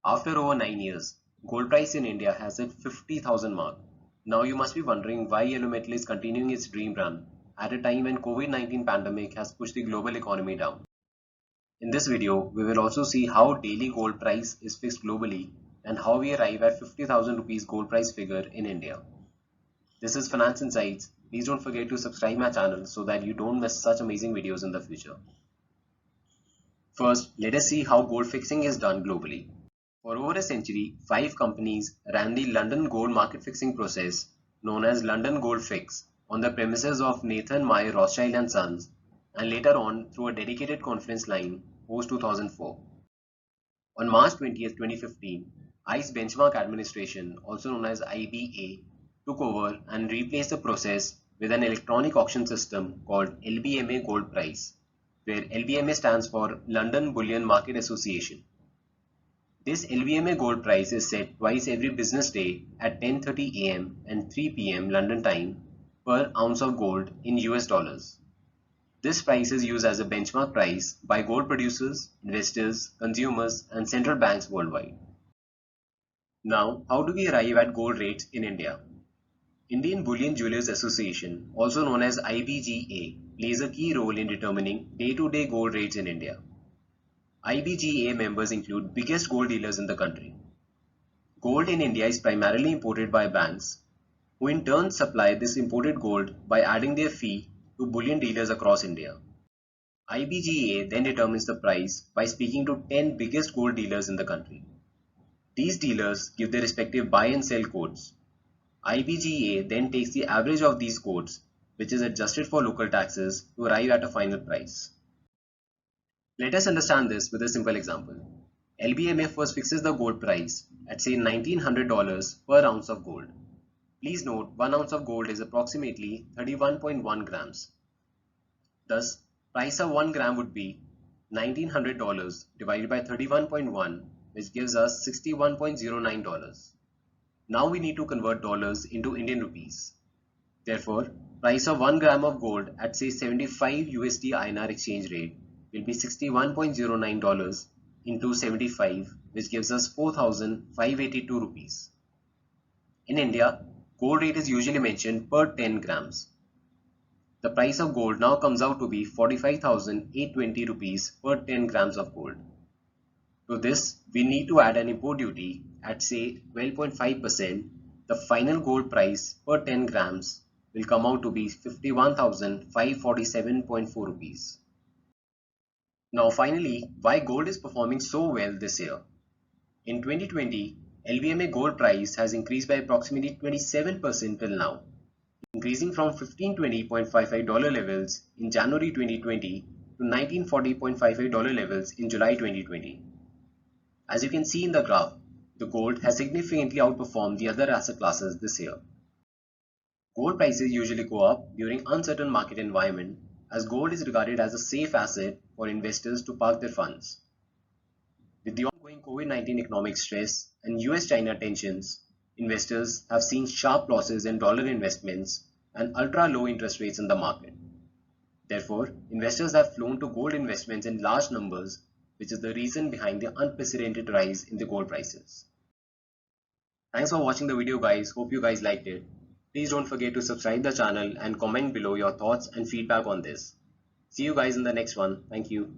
After over 9 years, gold price in India has hit 50,000 mark. Now you must be wondering why Yellow Metal is continuing its dream run at a time when COVID-19 pandemic has pushed the global economy down. In this video, we will also see how daily gold price is fixed globally and how we arrive at 50,000 rupees gold price figure in India. This is Finance Insights. Please don't forget to subscribe my channel so that you don't miss such amazing videos in the future. First, let us see how gold fixing is done globally. For over a century, 5 companies ran the London gold market fixing process known as London Gold Fix on the premises of Nathan Meyer Rothschild and Sons, and later on through a dedicated conference line post 2004. On March 20, 2015, ICE Benchmark Administration, also known as IBA, took over and replaced the process with an electronic auction system called LBMA Gold Price, where LBMA stands for London Bullion Market Association. This LBMA gold price is set twice every business day at 10:30 am and 3 pm London time per ounce of gold in US dollars. This price is used as a benchmark price by gold producers, investors, consumers, and central banks worldwide. Now, how do we arrive at gold rates in India? Indian Bullion Jewelers Association, also known as IBGA, plays a key role in determining day-to-day gold rates in India. IBGA members include biggest gold dealers in the country. Gold in India is primarily imported by banks, who in turn supply this imported gold by adding their fee to bullion dealers across India. IBGA then determines the price by speaking to 10 biggest gold dealers in the country. These dealers give their respective buy and sell codes. IBGA then takes the average of these codes, which is adjusted for local taxes, to arrive at a final price. Let us understand this with a simple example. LBMA first fixes the gold price at say $1,900 per ounce of gold. Please note 1 ounce of gold is approximately 31.1 grams. Thus, price of 1 gram would be $1,900 divided by 31.1, which gives us $61.09. Now we need to convert dollars into Indian rupees. Therefore, price of 1 gram of gold at say 75 USD INR exchange rate will be $61.09 into 75, which gives us 4,582 rupees. In India, gold rate is usually mentioned per 10 grams. The price of gold now comes out to be 45,820 rupees per 10 grams of gold. To this, we need to add an import duty at say 12.5%. The final gold price per 10 grams will come out to be 51,547.4 rupees. Now finally, why gold is performing so well this year? In 2020, LBMA gold price has increased by approximately 27% till now, increasing from $1,520.55 levels in January 2020 to $1,940.55 levels in July 2020. As you can see in the graph, the gold has significantly outperformed the other asset classes this year. Gold prices usually go up during uncertain market environment, as gold is regarded as a safe asset for investors to park their funds. With the ongoing COVID-19 economic stress and US-China tensions, investors have seen sharp losses in dollar investments and ultra-low interest rates in the market. Therefore, investors have flown to gold investments in large numbers, which is the reason behind the unprecedented rise in the gold prices. Thanks for watching the video guys, hope you guys liked it. Please don't forget to subscribe the channel and comment below your thoughts and feedback on this. See you guys in the next one. Thank you.